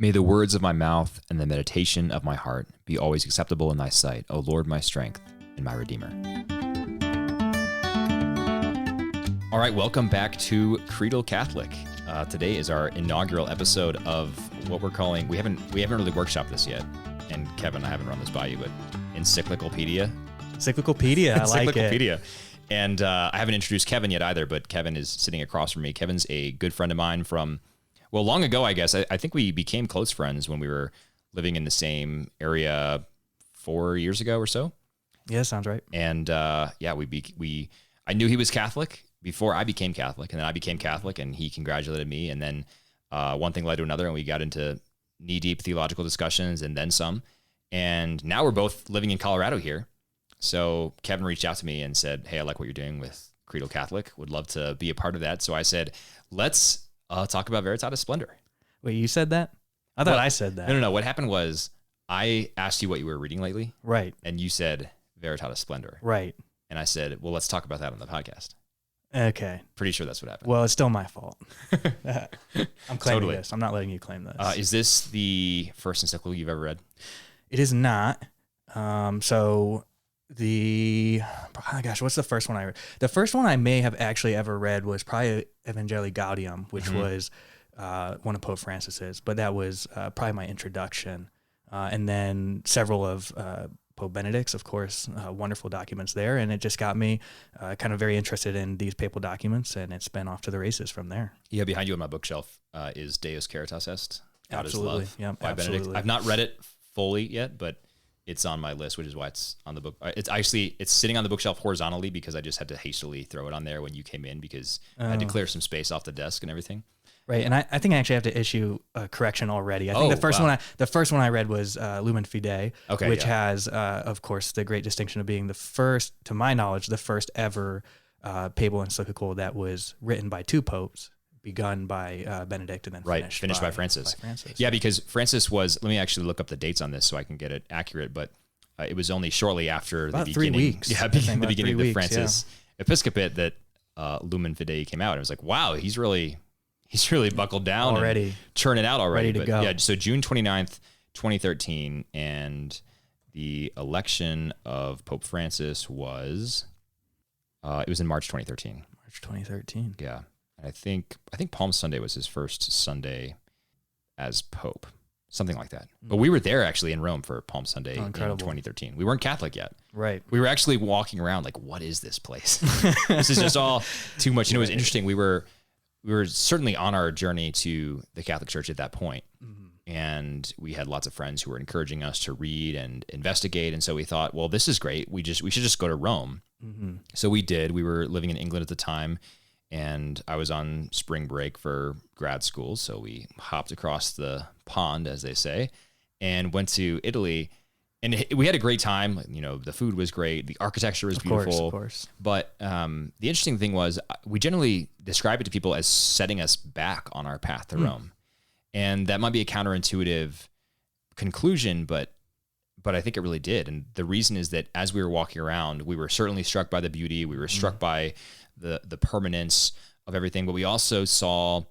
May the words of my mouth and the meditation of my heart be always acceptable in thy sight, O Lord, my strength and my Redeemer. All right, welcome back to Creedal Catholic. Today is our inaugural episode of what we're calling, we haven't really workshopped this yet, and Kevin, I haven't run this by you, but Encyclicalpedia. Encyclicalpedia, I like it. Encyclicalpedia. And I haven't introduced Kevin yet either, but Kevin is sitting across from me. Kevin's a good friend of mine from, well, long ago, I guess. I think we became close friends when we were living in the same area 4 years ago or so. Yeah, sounds right. And I knew he was Catholic before I became Catholic, and then I became Catholic, and he congratulated me, and then one thing led to another, and we got into knee-deep theological discussions and then some. And now we're both living in Colorado here. So Kevin reached out to me and said, hey, I like what you're doing with Creedal Catholic. Would love to be a part of that. So I said, let's talk about Veritatis Splendor. Wait, you said that? I thought I said that. No. What happened was I asked you what you were reading lately. Right. And you said Veritatis Splendor. Right. And I said, well, let's talk about that on the podcast. Okay. Pretty sure that's what happened. Well, it's still my fault. I'm claiming this. I'm not letting you claim this. Is this the first encyclical you've ever read? It is not. What's the first one I read? The first one I may have actually ever read was probably Evangelii Gaudium, which was one of Pope Francis's, but that was probably my introduction. And then several of Pope Benedict's, of course, wonderful documents there. And it just got me kind of very interested in these papal documents, and it's been off to the races from there. Yeah, behind you on my bookshelf is Deus Caritas Est, God is Love by Benedict. I've not read it fully yet, but it's on my list, which is why it's on the book. It's sitting on the bookshelf horizontally because I just had to hastily throw it on there when you came in because I had to clear some space off the desk and everything. Right, and I think I actually have to issue a correction already. I think the first one I read was Lumen Fidei, which has, of course, the great distinction of being the first, to my knowledge, the first ever papal encyclical that was written by two popes, begun by Benedict and then finished by Francis. Yeah, because Francis was, let me actually look up the dates on this so I can get it accurate, but it was only shortly after about the beginning. 3 weeks. Yeah, the beginning of the Francis Episcopate that Lumen Fidei came out. I was like, wow, he's really buckled down already, and churning out already. Ready to go. Yeah, so June 29th, 2013, and the election of Pope Francis was, it was in March 2013. March 2013. Yeah. I think Palm Sunday was his first Sunday as Pope, something like that. But we were there actually in Rome for Palm Sunday in 2013. We weren't Catholic yet. Right. We were actually walking around like, what is this place? This is just all too much. You know, it was interesting. We were certainly on our journey to the Catholic Church at that point. And we had lots of friends who were encouraging us to read and investigate. And so we thought, well, this is great. We should just go to Rome. So we did. We were living in England at the time, and I was on spring break for grad school. So we hopped across the pond, as they say, and went to Italy. And we had a great time. You know, the food was great. The architecture was beautiful. Of course. But the interesting thing was we generally describe it to people as setting us back on our path to Rome. And that might be a counterintuitive conclusion, but I think it really did. And the reason is that as we were walking around, we were certainly struck by the beauty. We were struck by the permanence of everything, but we also saw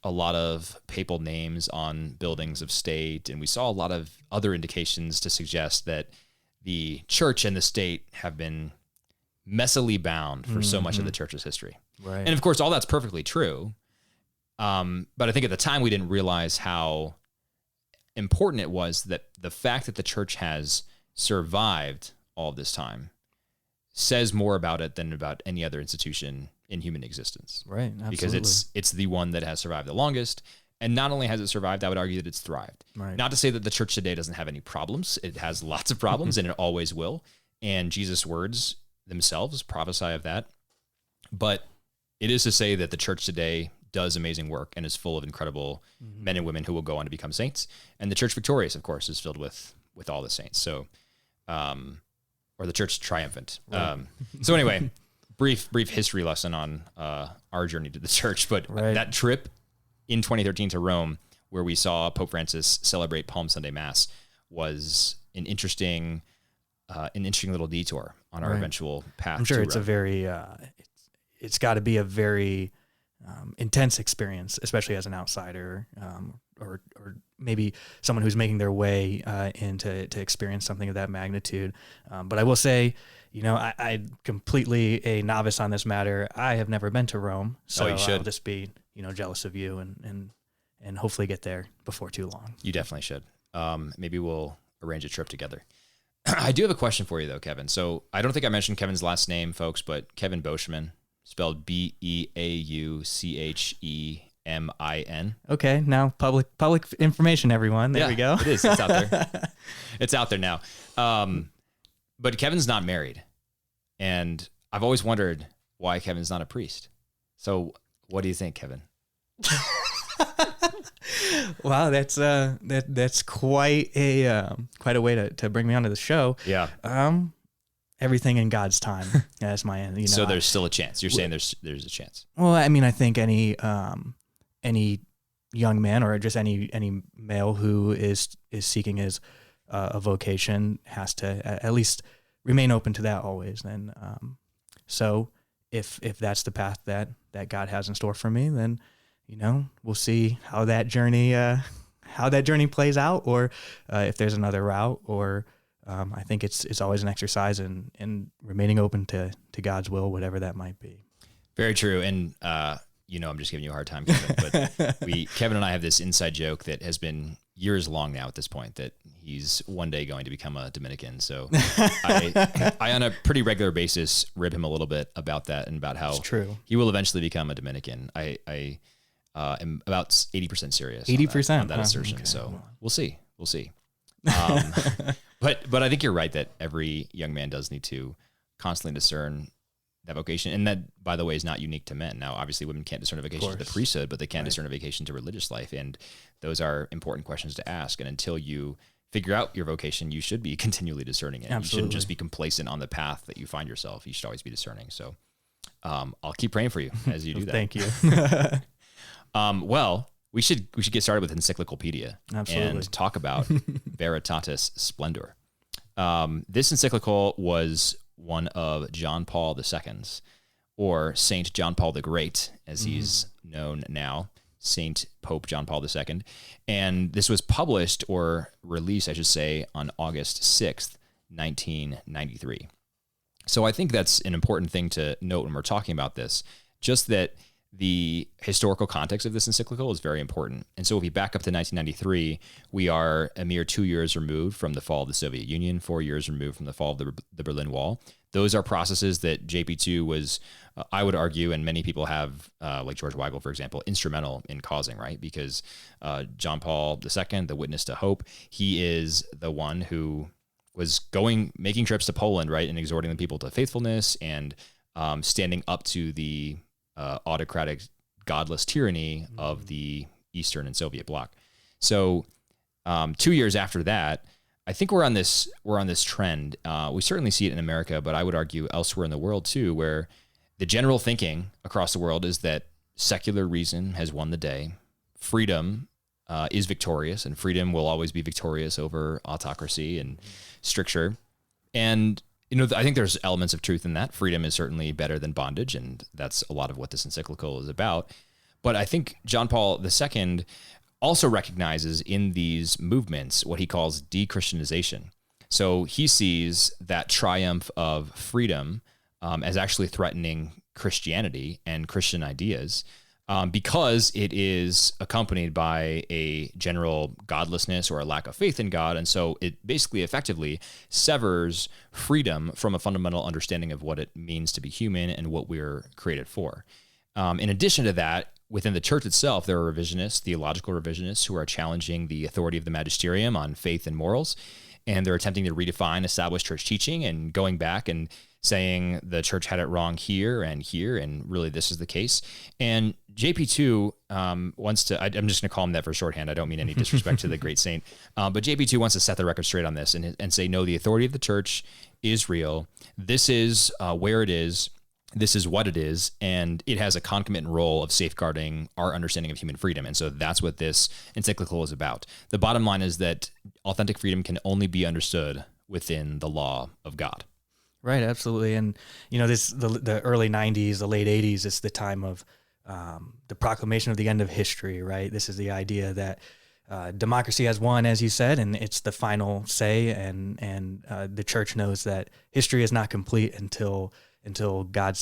a lot of papal names on buildings of state, and we saw a lot of other indications to suggest that the church and the state have been messily bound for so much of the church's history. Right. And of course, all that's perfectly true. But I think at the time we didn't realize how important it was that the fact that the church has survived all this time says more about it than about any other institution in human existence. Right, absolutely. Because it's the one that has survived the longest. And not only has it survived, I would argue that it's thrived. Right. Not to say that the church today doesn't have any problems. It has lots of problems, and it always will. And Jesus' words themselves prophesy of that. But it is to say that the church today does amazing work and is full of incredible men and women who will go on to become saints. And the church victorious, of course, is filled with all the saints. So, or the church triumphant. Right. So anyway, brief history lesson on our journey to the church. But that trip in 2013 to Rome, where we saw Pope Francis celebrate Palm Sunday Mass, was an interesting little detour on our eventual path. I'm sure to it's Rome. a very, it's got to be a very intense experience, especially as an outsider, or maybe someone who's making their way to experience something of that magnitude. But I will say, I'm completely a novice on this matter. I have never been to Rome, so you should. I'll just be, jealous of you and hopefully get there before too long. You definitely should. Maybe we'll arrange a trip together. I do have a question for you though, Kevin. So I don't think I mentioned Kevin's last name, folks, but Kevin Beauchemin, spelled Beauchemin. Okay, now public information, everyone. There we go. It is. It's out there. It's out there now. But Kevin's not married, and I've always wondered why Kevin's not a priest. So what do you think, Kevin? Wow, that's quite a way to bring me onto the show. Yeah. Everything in God's time. That's my end. So there's still a chance. You're saying there's a chance. Well, I mean, I think any young man or just any male who is seeking his a vocation has to at least remain open to that always. And so if that's the path that God has in store for me, then we'll see how that journey plays out, or if there's another route. Or I think it's always an exercise in remaining open to God's will, whatever that might be. Very true. And I'm just giving you a hard time, Kevin, but Kevin and I have this inside joke that has been years long now at this point, that he's one day going to become a Dominican. So I on a pretty regular basis rib him a little bit about that and about how he will eventually become a Dominican. I am about 80% serious. 80% on that assertion. Okay. So we'll see. But I think you're right that every young man does need to constantly discern that vocation. And that, by the way, is not unique to men. Now, obviously, women can't discern a vocation to the priesthood, but they can discern a vocation to religious life. And those are important questions to ask. And until you figure out your vocation, you should be continually discerning it. Absolutely. You shouldn't just be complacent on the path that you find yourself. You should always be discerning. So I'll keep praying for you as you do that. Thank you. Well, we should get started with Encyclicalpedia. Absolutely. And talk about Veritatis Splendor. This encyclical was one of John Paul II's, or Saint John Paul the Great, as he's known now, Saint Pope John Paul II. And this was published, or released, I should say, on August 6th, 1993. So I think that's an important thing to note when we're talking about this, just that the historical context of this encyclical is very important. And so if we back up to 1993, we are a mere 2 years removed from the fall of the Soviet Union, 4 years removed from the fall of the Berlin Wall. Those are processes that JP2 was, I would argue, and many people have, like George Weigel, for example, instrumental in causing, right? Because John Paul II, the witness to hope, he is the one who was making trips to Poland, right, and exhorting the people to faithfulness and standing up to the autocratic, godless tyranny of the Eastern and Soviet bloc. So 2 years after that, I think we're on this trend. We certainly see it in America, but I would argue elsewhere in the world too, where the general thinking across the world is that secular reason has won the day. Freedom is victorious, and freedom will always be victorious over autocracy and stricture. And I think there's elements of truth in that. Freedom is certainly better than bondage, and that's a lot of what this encyclical is about. But I think John Paul II also recognizes in these movements what he calls de-Christianization. So he sees that triumph of freedom as actually threatening Christianity and Christian ideas, because it is accompanied by a general godlessness or a lack of faith in God. And so it basically effectively severs freedom from a fundamental understanding of what it means to be human and what we're created for. In addition to that, within the church itself, there are revisionists, theological revisionists, who are challenging the authority of the magisterium on faith and morals. And they're attempting to redefine established church teaching and going back and saying the church had it wrong here, and really this is the case. And JP2 wants to, I'm just going to call him that for shorthand. I don't mean any disrespect to the great saint. But JP2 wants to set the record straight on this and say, no, the authority of the church is real. This is where it is. This is what it is, and it has a concomitant role of safeguarding our understanding of human freedom. And so that's what this encyclical is about. The bottom line is that authentic freedom can only be understood within the law of God. Right, absolutely. And the early 90s, the late 80s, it's the time of the proclamation of the end of history, right? This is the idea that democracy has won, as you said, and it's the final say. And the church knows that history is not complete until God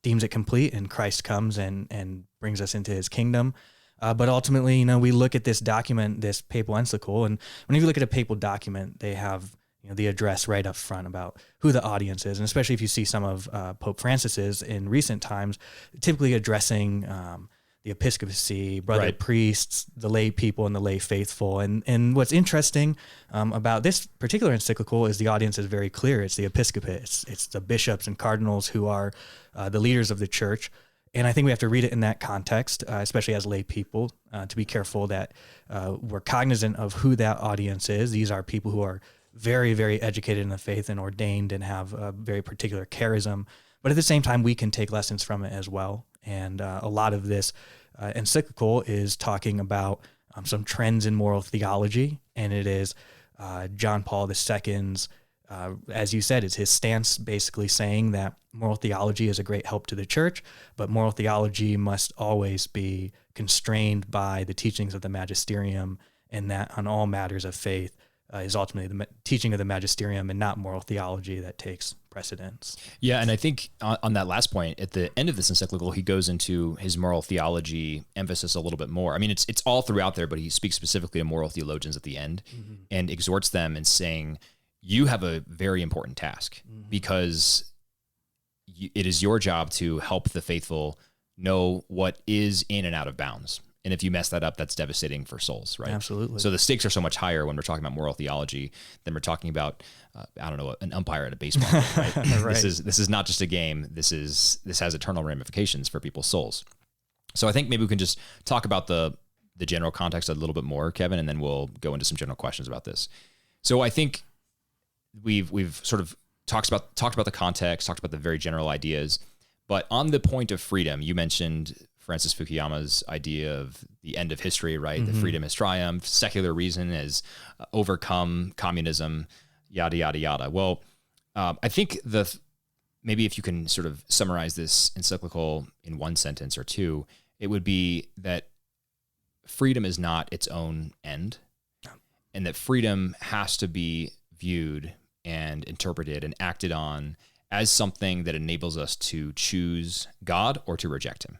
deems it complete and Christ comes and brings us into his kingdom. But ultimately, we look at this document, this papal encyclical, and when you look at a papal document, they have the address right up front about who the audience is, and especially if you see some of Pope Francis's in recent times, typically addressing the episcopacy, brother priests, the lay people, and the lay faithful. And what's interesting about this particular encyclical is the audience is very clear. It's the episcopate. It's the bishops and cardinals who are the leaders of the church. And I think we have to read it in that context, especially as lay people, to be careful that we're cognizant of who that audience is. These are people who are very, very educated in the faith and ordained and have a very particular charism. But at the same time, we can take lessons from it as well. And a lot of this encyclical is talking about some trends in moral theology. And it is John Paul II's, as you said, it's his stance basically saying that moral theology is a great help to the church, but moral theology must always be constrained by the teachings of the magisterium, and that on all matters of faith is ultimately the teaching of the magisterium and not moral theology that takes precedence. Yeah, and I think on that last point, at the end of this encyclical, he goes into his moral theology emphasis a little bit more. I mean, it's all throughout there, but he speaks specifically to moral theologians at the end and exhorts them in saying, you have a very important task because it is your job to help the faithful know what is in and out of bounds. And if you mess that up, that's devastating for souls, right? Absolutely. So the stakes are so much higher when we're talking about moral theology than we're talking about, an umpire at a baseball game, right? Right. This is not just a game. This has eternal ramifications for people's souls. So I think maybe we can just talk about the general context a little bit more, Kevin, and then we'll go into some general questions about this. So I think we've sort of talked about the context, talked about the very general ideas, but on the point of freedom, you mentioned Francis Fukuyama's idea of the end of history, right? That freedom has triumphed, secular reason has overcome communism, yada, yada, yada. Well, I think maybe if you can sort of summarize this encyclical in one sentence or two, it would be that freedom is not its own end, and that freedom has to be viewed and interpreted and acted on as something that enables us to choose God or to reject him.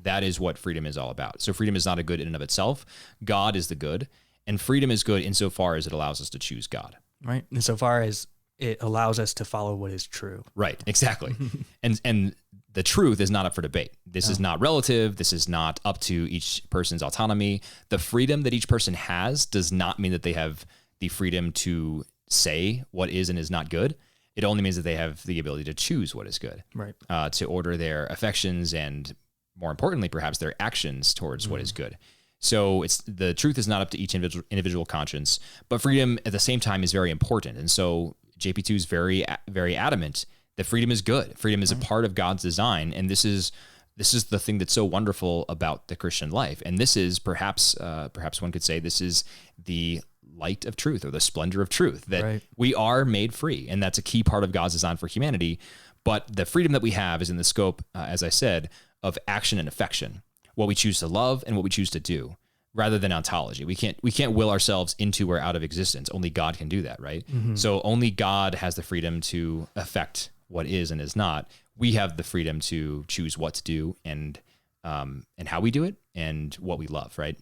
That is what freedom is all about. So freedom is not a good in and of itself. God is the good, and freedom is good insofar as it allows us to choose God. Right. Insofar as it allows us to follow what is true. Right. Exactly. and the truth is not up for debate. This is not relative. This is not up to each person's autonomy. The freedom that each person has does not mean that they have the freedom to say what is and is not good. It only means that they have the ability to choose what is good, right? To order their affections and, more importantly, perhaps their actions towards what is good. So the truth is not up to each individual conscience, but freedom at the same time is very important. And so JP2 is very, very adamant that freedom is good. Freedom is a part of God's design, and this is the thing that's so wonderful about the Christian life. And this is perhaps one could say this is the light of truth or the splendor of truth, that we are made free. And that's a key part of God's design for humanity. But the freedom that we have is in the scope, as I said, of action and affection, what we choose to love and what we choose to do, rather than ontology. We can't will ourselves into or out of existence. Only God can do that, right? So only God has the freedom to affect what is and is not. We have the freedom to choose what to do and how we do it and what we love, right?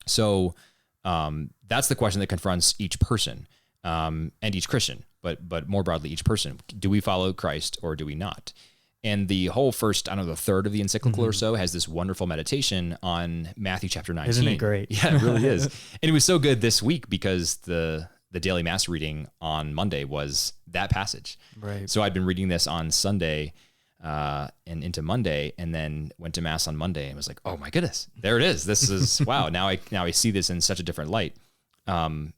So that's the question that confronts each person and each Christian, but more broadly, each person. Do we follow Christ or do we not? And the whole first, the third of the encyclical or so has this wonderful meditation on Matthew chapter 19. Isn't it great? Yeah, it really is. And it was so good this week because the daily mass reading on Monday was that passage. Right. So I'd been reading this on Sunday and into Monday, and then went to mass on Monday and was like, oh my goodness, there it is. This is, wow. Now I see this in such a different light. And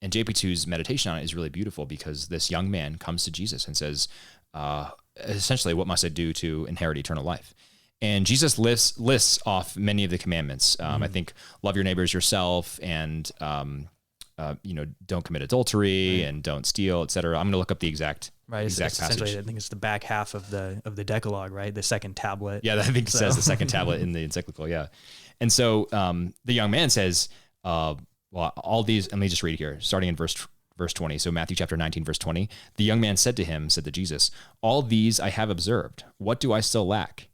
JP2's meditation on it is really beautiful because this young man comes to Jesus and says, essentially, what must I do to inherit eternal life? And Jesus lists off many of the commandments. I think love your neighbors yourself, and don't commit adultery, and don't steal, etc. I'm going to look up the exact passage. Essentially, I think it's the back half of the Decalogue, right? The second tablet. Yeah, I think it says the second tablet in the encyclical. Yeah, And so the young man says, well, all these, let me just read here, starting in verse 20. So Matthew chapter 19, verse 20, the young man said to Jesus, all these I have observed. What do I still lack?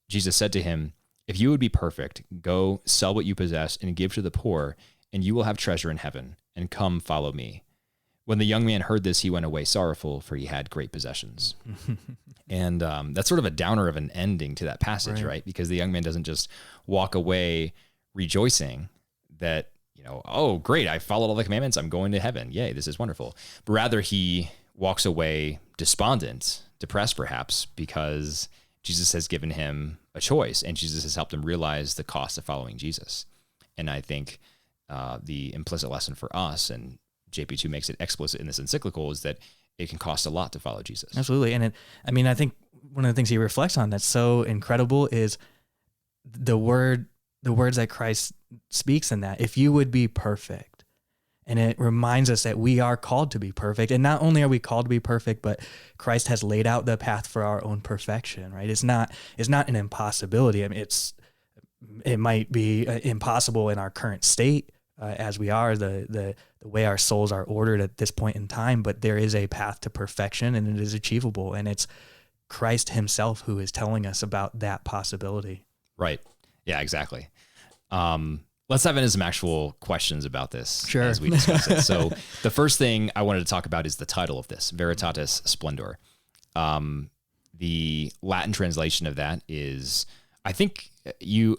Jesus said to him, if you would be perfect, go sell what you possess and give to the poor, and you will have treasure in heaven, and come follow me. When the young man heard this, he went away sorrowful, for he had great possessions. And that's sort of a downer of an ending to that passage, right? Because the young man doesn't just walk away rejoicing that, oh, great, I followed all the commandments, I'm going to heaven. Yay, this is wonderful. But rather he walks away despondent, depressed perhaps, because Jesus has given him a choice, and Jesus has helped him realize the cost of following Jesus. And I think the implicit lesson for us, and JP2 makes it explicit in this encyclical, is that it can cost a lot to follow Jesus. Absolutely. And I think one of the things he reflects on that's so incredible is the words that Christ speaks in that. If you would be perfect. And it reminds us that we are called to be perfect. And not only are we called to be perfect, but Christ has laid out the path for our own perfection, right? It's not an impossibility. I mean, it might be impossible in our current state as we are, the way our souls are ordered at this point in time, but there is a path to perfection, and it is achievable. And it's Christ himself who is telling us about that possibility. Right. Yeah, exactly. Let's dive into some actual questions about this as we discuss it. So the first thing I wanted to talk about is the title of this, Veritatis Splendor. The Latin translation of that is, I think you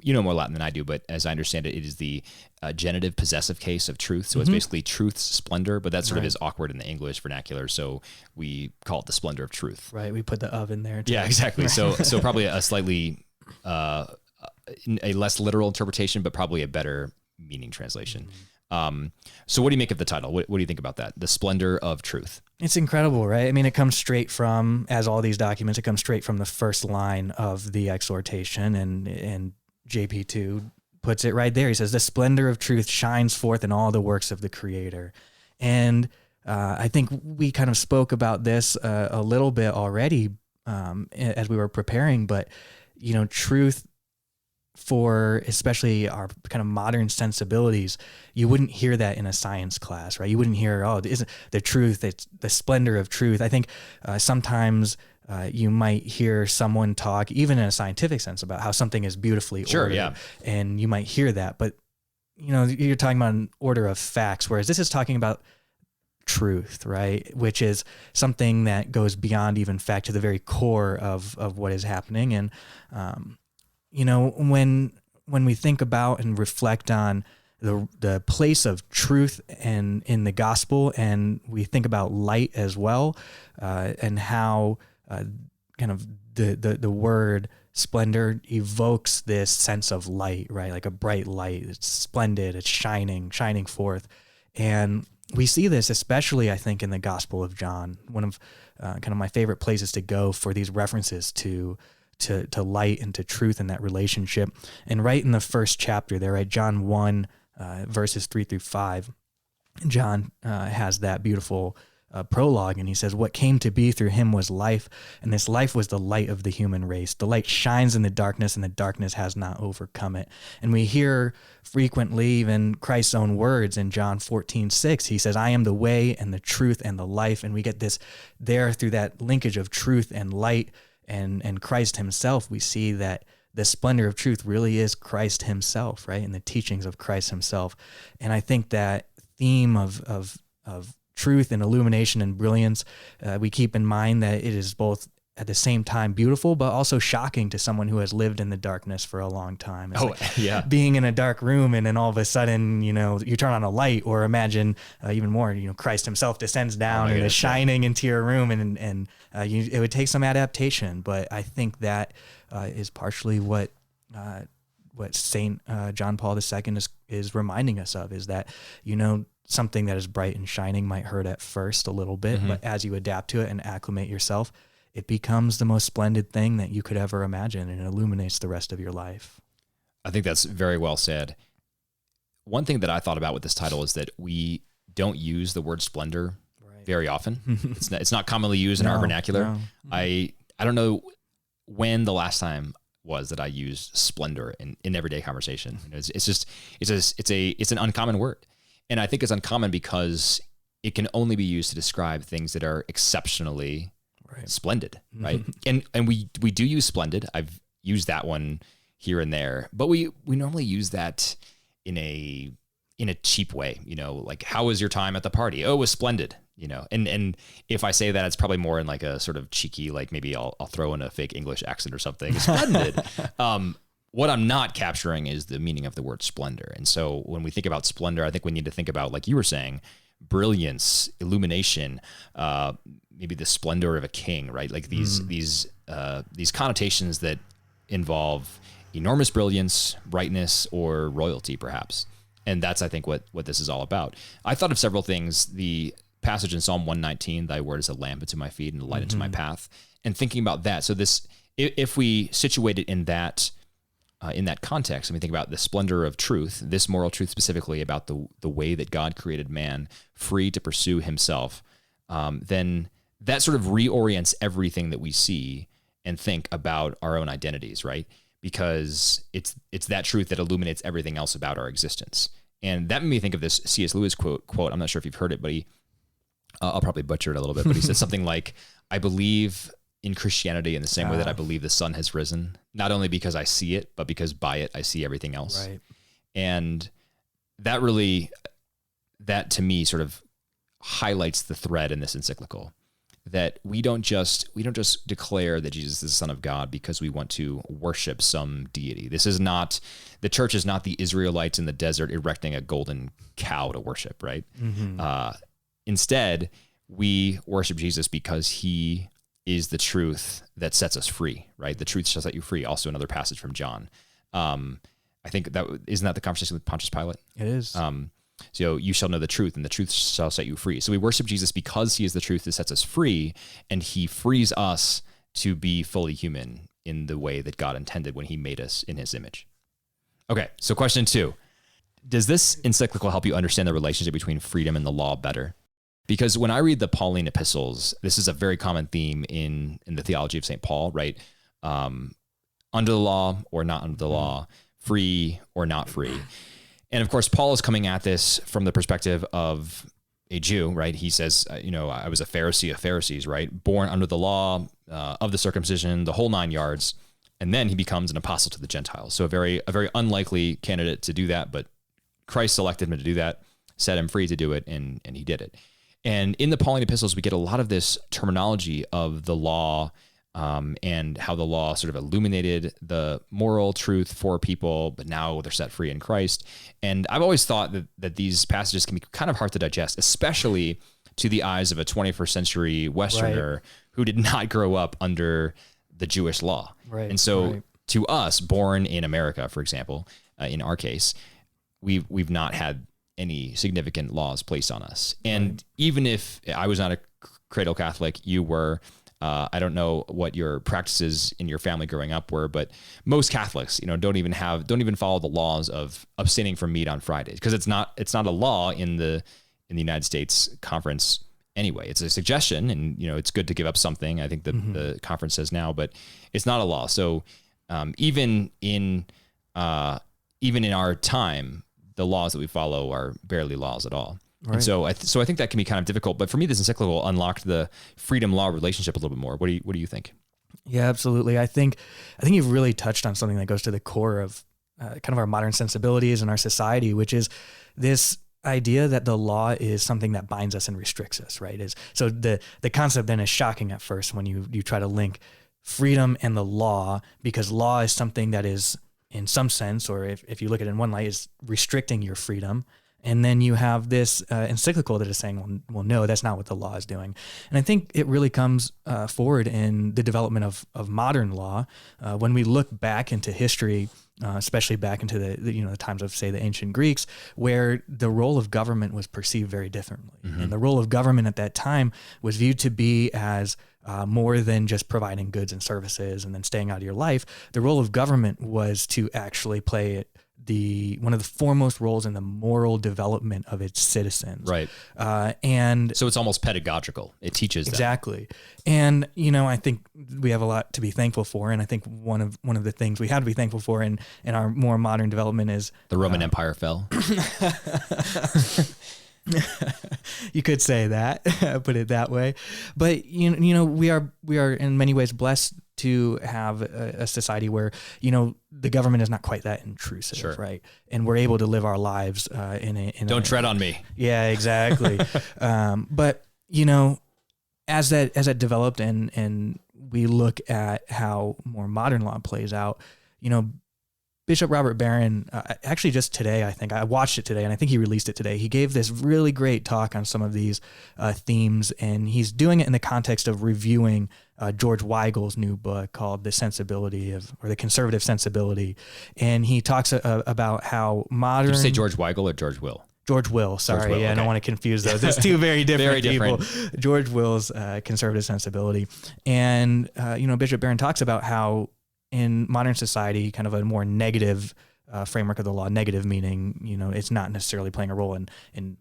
know more Latin than I do, but as I understand it, it is the genitive possessive case of truth. So it's basically truth's splendor, but that sort of is awkward in the English vernacular. So we call it the splendor of truth. Right. We put the of in there too. Yeah, exactly. So probably a slightly, a less literal interpretation, but probably a better meaning translation. So what do you make of the title? What do you think about that? The splendor of truth. It's incredible, right? I mean, it comes straight from, as all these documents, it comes straight from the first line of the exhortation, and JP2 puts it right there. He says, the splendor of truth shines forth in all the works of the Creator. And I think we kind of spoke about this a little bit already as we were preparing, but, truth, for especially our kind of modern sensibilities, you wouldn't hear that in a science class, right? You wouldn't hear, isn't the truth, it's the splendor of truth. I think sometimes you might hear someone talk, even in a scientific sense, about how something is beautifully ordered. Yeah. And you might hear that, but you're talking about an order of facts, whereas this is talking about truth, right? Which is something that goes beyond even fact, to the very core of what is happening. And when we think about and reflect on the place of truth and in the gospel, and we think about light as well, and how kind of the word splendor evokes this sense of light, right? Like a bright light. It's splendid. It's shining forth. And we see this especially, I think, in the Gospel of John, one of kind of my favorite places to go for these references to light and to truth and that relationship. And right in the first chapter there, right, John 1, verses 3-5, John has that beautiful prologue, and he says, what came to be through him was life, and this life was the light of the human race. The light shines in the darkness, and the darkness has not overcome it. And we hear frequently even Christ's own words in John 14:6. He says, I am the way and the truth and the life. And we get this there through that linkage of truth and light and Christ himself. We see that the splendor of truth really is Christ himself, right? And the teachings of Christ himself. And I think that theme of truth and illumination and brilliance, we keep in mind that it is both at the same time beautiful, but also shocking to someone who has lived in the darkness for a long time. It's being in a dark room, and then all of a sudden, you turn on a light, or imagine even more, Christ himself descends down and is shining into your room, and it would take some adaptation. But I think that is partially what Saint John Paul II is reminding us of, is that, something that is bright and shining might hurt at first a little bit, but as you adapt to it and acclimate yourself, it becomes the most splendid thing that you could ever imagine, and it illuminates the rest of your life. I think that's very well said. One thing that I thought about with this title is that we don't use the word splendor very often. It's not commonly used in our vernacular. No. I don't know when the last time was that I used splendor in everyday conversation. You know, it's an uncommon word. And I think it's uncommon because it can only be used to describe things that are exceptionally splendid, right? And we do use splendid. I've used that one here and there, but we normally use that in a cheap way, you know, like, how was your time at the party? Oh, it was splendid, you know. And if I say that, it's probably more in like a sort of cheeky, like maybe I'll throw in a fake English accent or something. Splendid. What I'm not capturing is the meaning of the word splendor. And so when we think about splendor, I think we need to think about, like you were saying, brilliance, illumination, maybe the splendor of a king, right? Like these connotations that involve enormous brilliance, brightness, or royalty, perhaps. And that's, I think, what this is all about. I thought of several things. The passage in Psalm 119, thy word is a lamp unto my feet and a light unto my path. And thinking about that. So this, if we situate it in that context, and we think about the splendor of truth, this moral truth specifically about the way that God created man free to pursue himself, then that sort of reorients everything that we see and think about our own identities, right? Because it's that truth that illuminates everything else about our existence. And that made me think of this C.S. Lewis quote. I'm not sure if you've heard it, but I'll probably butcher it a little bit, but he said something like, I believe in Christianity in the same way that I believe the sun has risen, not only because I see it, but because by it I see everything else. Right. And that to me sort of highlights the thread in this encyclical, that we don't just declare that Jesus is the Son of God because we want to worship some deity. The church is not the Israelites in the desert erecting a golden cow to worship, right? Instead, we worship Jesus because he is the truth that sets us free, right? The truth shall set you free. Also another passage from John. I think isn't that the conversation with Pontius Pilate? It is. So you shall know the truth, and the truth shall set you free. So we worship Jesus because he is the truth that sets us free, and he frees us to be fully human in the way that God intended when he made us in his image. Okay, so question 2. Does this encyclical help you understand the relationship between freedom and the law better? Because when I read the Pauline epistles, this is a very common theme in the theology of St. Paul, right? Under the law or not under the law, free or not free. And of course, Paul is coming at this from the perspective of a Jew, right? He says, I was a Pharisee of Pharisees, right? Born under the law of the circumcision, the whole 9 yards. And then he becomes an apostle to the Gentiles. So a very unlikely candidate to do that, but Christ selected him to do that, set him free to do it, and he did it. And in the Pauline epistles, we get a lot of this terminology of the law, and how the law sort of illuminated the moral truth for people, but now they're set free in Christ. And I've always thought that these passages can be kind of hard to digest, especially to the eyes of a 21st century Westerner who did not grow up under the Jewish law. Right. And so to us, born in America, for example, in our case, we've not had any significant laws placed on us. And even if I was not a cradle Catholic, you were, I don't know what your practices in your family growing up were, but most Catholics, don't even follow the laws of abstaining from meat on Fridays, because it's not a law in the United States conference anyway. It's a suggestion, and it's good to give up something. I think the conference says now, but it's not a law. So even in our time, the laws that we follow are barely laws at all. Right. And so I think that can be kind of difficult. But for me, this encyclical unlocked the freedom-law relationship a little bit more. What do you think? Yeah, absolutely. I think you've really touched on something that goes to the core of kind of our modern sensibilities and our society, which is this idea that the law is something that binds us and restricts us, right? So the concept then is shocking at first when you try to link freedom and the law, because law is something that is, in some sense, or if you look at it in one light, is restricting your freedom. And then you have this encyclical that is saying, well, no, that's not what the law is doing. And I think it really comes forward in the development of modern law. When we look back into history, especially back into the times of, say, the ancient Greeks, where the role of government was perceived very differently. Mm-hmm. And the role of government at that time was viewed to be as more than just providing goods and services and then staying out of your life. The role of government was to actually play one of the foremost roles in the moral development of its citizens. Right. And so it's almost pedagogical. It teaches them. Exactly. And, you know, I think we have a lot to be thankful for. And I think one of the things we have to be thankful for in our more modern development is the Roman Empire fell. You could say that, put it that way. But, you know, we are in many ways blessed to have a society where, you know, the government is not quite that intrusive, Sure. right? And we're able to live our lives Don't tread on me. Yeah, exactly. But, you know, as that developed and we look at how more modern law plays out, you know, Bishop Robert Barron, actually just today, I think, I watched it today and I think he released it today. He gave this really great talk on some of these themes, and he's doing it in the context of reviewing George Weigel's new book called The Conservative Sensibility. And he talks about how modern... Did you say George Weigel or George Will? George Will, sorry. George Will, I don't okay. want to confuse those. It's two very different Very people. George Will's Conservative Sensibility. And, you know, Bishop Barron talks about how in modern society, kind of a more negative framework of the law, negative meaning, you know, it's not necessarily playing a role in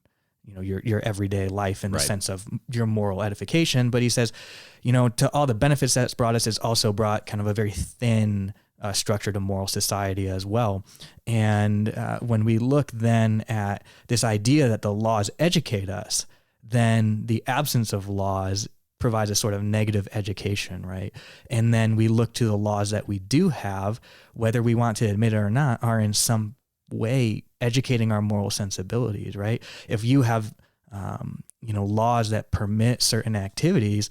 you know, your everyday life in the Right. sense of your moral edification. But he says, you know, to all the benefits that's brought us, it's also brought kind of a very thin structure to moral society as well. And when we look then at this idea that the laws educate us, then the absence of laws provides a sort of negative education, right? And then we look to the laws that we do have, whether we want to admit it or not, are in some way educating our moral sensibilities, right? If you have, you know, laws that permit certain activities,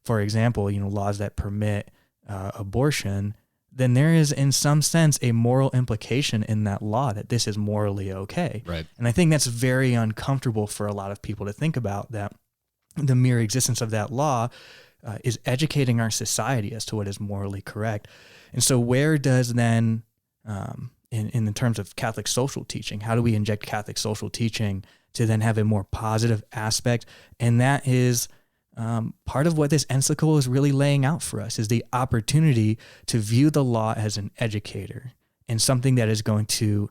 for example, you know, laws that permit abortion, then there is in some sense a moral implication in that law that this is morally okay. Right. And I think that's very uncomfortable for a lot of people to think about, that the mere existence of that law is educating our society as to what is morally correct. And so where does then, in the terms of Catholic social teaching, how do we inject Catholic social teaching to then have a more positive aspect? And that is part of what this encyclical is really laying out for us, is the opportunity to view the law as an educator and something that is going to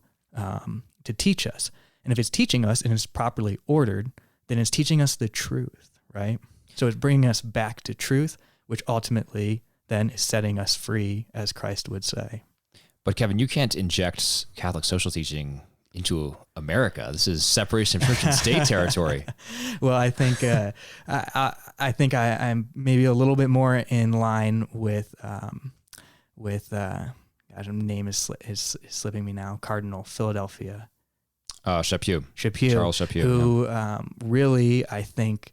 teach us. And if it's teaching us and it's properly ordered, then it's teaching us the truth, right? So it's bringing us back to truth, which ultimately then is setting us free, as Christ would say. But Kevin, you can't inject Catholic social teaching into America. This is separation of church and state territory. Well, I think I'm maybe a little bit more in line with gosh, his name is slipping me now. Cardinal Philadelphia. Chaput. Charles Chaput, who really, I think,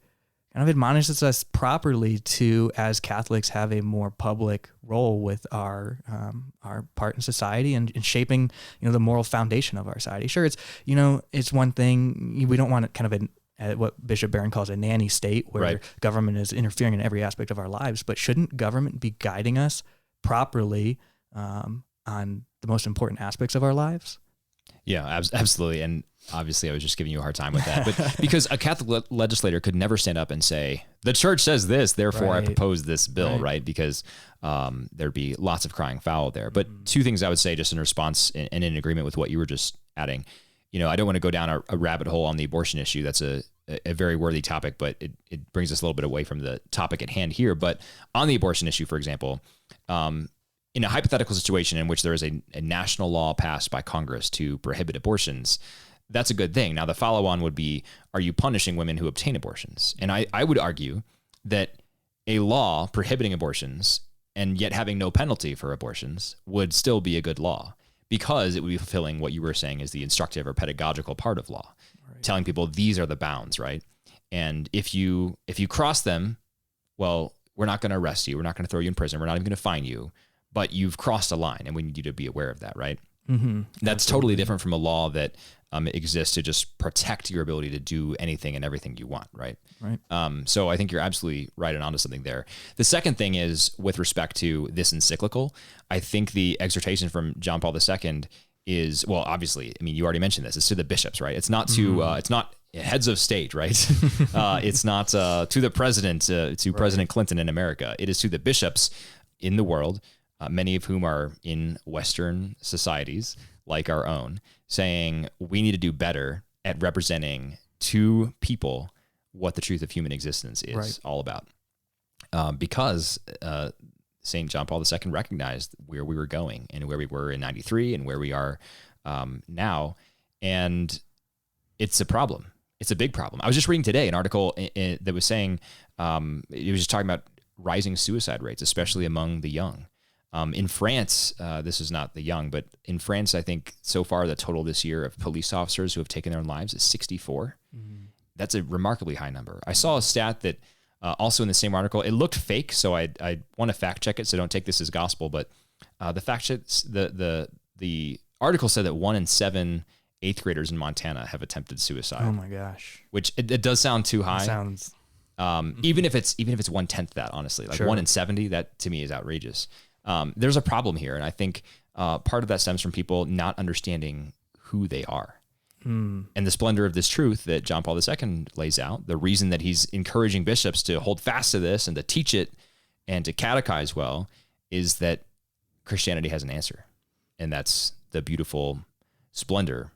kind of admonishes us properly to, as Catholics, have a more public role with our part in society and in shaping, you know, the moral foundation of our society. Sure, it's, you know, it's one thing, we don't want kind of what Bishop Barron calls a nanny state where Right. government is interfering in every aspect of our lives, but shouldn't government be guiding us properly on the most important aspects of our lives? Yeah, absolutely. And obviously I was just giving you a hard time with that, but because a Catholic legislator could never stand up and say, the church says this, therefore I Right. propose this bill, right? Because there'd be lots of crying foul there. But two things I would say just in response and in agreement with what you were just adding. You know, I don't want to go down a rabbit hole on the abortion issue. That's a very worthy topic, but it brings us a little bit away from the topic at hand here. But on the abortion issue, for example, in a hypothetical situation in which there is a national law passed by Congress to prohibit abortions, that's a good thing. Now, the follow-on would be, are you punishing women who obtain abortions? And I would argue that a law prohibiting abortions and yet having no penalty for abortions would still be a good law, because it would be fulfilling what you were saying is the instructive or pedagogical part of law, right. Telling people these are the bounds, right? And if you cross them, well, we're not going to arrest you. We're not going to throw you in prison. We're not even going to fine you. But you've crossed a line, and we need you to be aware of that, right? Mm-hmm. That's totally different from a law that exists to just protect your ability to do anything and everything you want, right? Right. So I think you're absolutely right and onto something there. The second thing is, with respect to this encyclical, I think the exhortation from John Paul II is, well, obviously, I mean, you already mentioned this. It's to the bishops, right? It's not to, it's not heads of state, right? It's not to the president, to right. President Clinton in America. It is to the bishops in the world, many of whom are in Western societies, like our own, saying we need to do better at representing to people what the truth of human existence is all about. Because St. John Paul II recognized where we were going and where we were in 93 and where we are now. And it's a problem. It's a big problem. I was just reading today an article that was saying, it was just talking about rising suicide rates, especially among the young. In France, this is not the young, but in France, I think so far the total this year of police officers who have taken their own lives is 64. Mm-hmm. That's a remarkably high number. I saw a stat that also in the same article, it looked fake, so I want to fact check it, so don't take this as gospel, but the article said that 1 in 7 8th graders in Montana have attempted suicide. Oh my gosh. Which it does sound too high. It sounds even if it's 1/10 that, honestly, like 1 in 70, that to me is outrageous. There's a problem here. And I think part of that stems from people not understanding who they are. And the splendor of this truth that John Paul II lays out, the reason that he's encouraging bishops to hold fast to this and to teach it and to catechize well, is that Christianity has an answer. And that's the beautiful splendor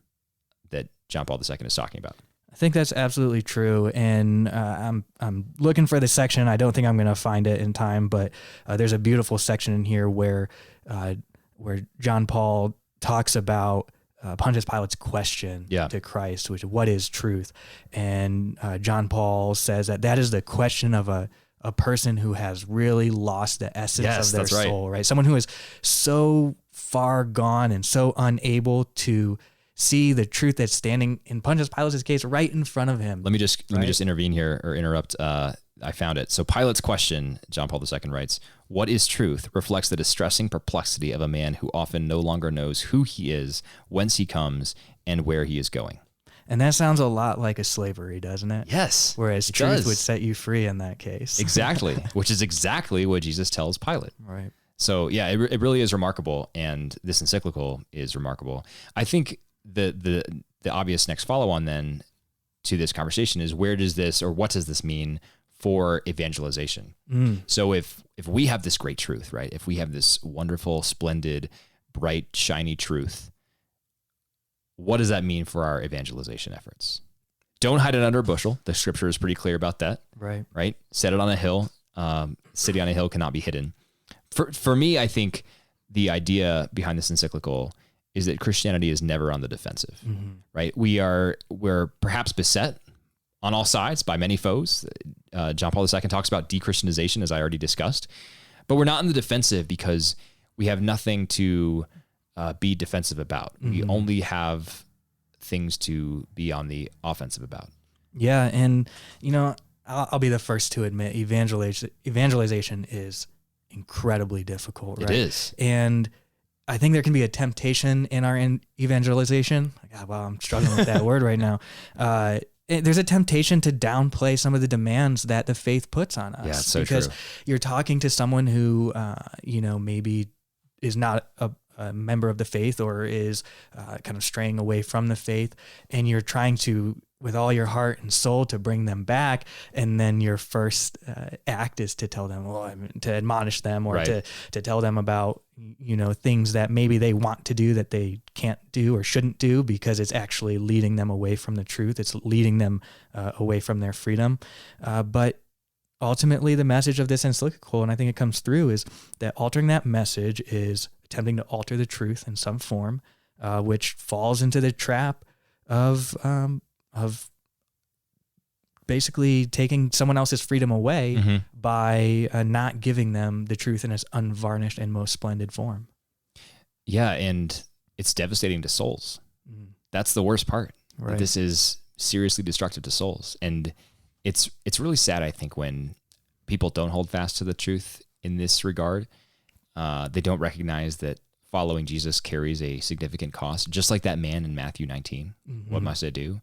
that John Paul II is talking about. I think that's absolutely true. And I'm looking for the section. I don't think I'm going to find it in time, but there's a beautiful section in here where John Paul talks about Pontius Pilate's question to Christ, which what is truth? And John Paul says that is the question of a person who has really lost the essence of their soul, right? Someone who is so far gone and so unable to see the truth that's standing in Pontius Pilate's case right in front of him. Let me just intervene here or interrupt. I found it. So Pilate's question, John Paul II writes, "What is truth?" reflects the distressing perplexity of a man who often no longer knows who he is, whence he comes, and where he is going. And that sounds a lot like a slavery, doesn't it? Yes. Whereas truth would set you free in that case. Exactly. Which is exactly what Jesus tells Pilate. Right. So yeah, it really is remarkable. And this encyclical is remarkable. I think the obvious next follow on then to this conversation is what does this mean for evangelization? So if we have this great truth, right? If we have this wonderful, splendid, bright, shiny truth, what does that mean for our evangelization efforts? Don't hide it under a bushel. The scripture is pretty clear about that. Right? Set it on a hill. City on a hill cannot be hidden. For me, I think the idea behind this encyclical is that Christianity is never on the defensive, right? We're perhaps beset on all sides by many foes. John Paul II talks about de-Christianization, as I already discussed, but we're not in the defensive because we have nothing to be defensive about. We only have things to be on the offensive about. Yeah, and I'll be the first to admit evangelization is incredibly difficult, right? It is. And I think there can be a temptation in our evangelization. I'm struggling with that word right now. There's a temptation to downplay some of the demands that the faith puts on us. Yeah, it's so because true. You're talking to someone who, maybe is not a member of the faith or is kind of straying away from the faith, and you're trying to, with all your heart and soul, to bring them back, and then your first act is to tell them, to admonish them, or to tell them about things that maybe they want to do that they can't do or shouldn't do because it's actually leading them away from the truth. It's leading them away from their freedom. But ultimately, the message of this encyclical, and I think it comes through, is that altering that message is attempting to alter the truth in some form, which falls into the trap of basically taking someone else's freedom away by not giving them the truth in its unvarnished and most splendid form. Yeah, and it's devastating to souls. That's the worst part. Right. This is seriously destructive to souls. And it's really sad, I think, when people don't hold fast to the truth in this regard. They don't recognize that following Jesus carries a significant cost, just like that man in Matthew 19. What must I do?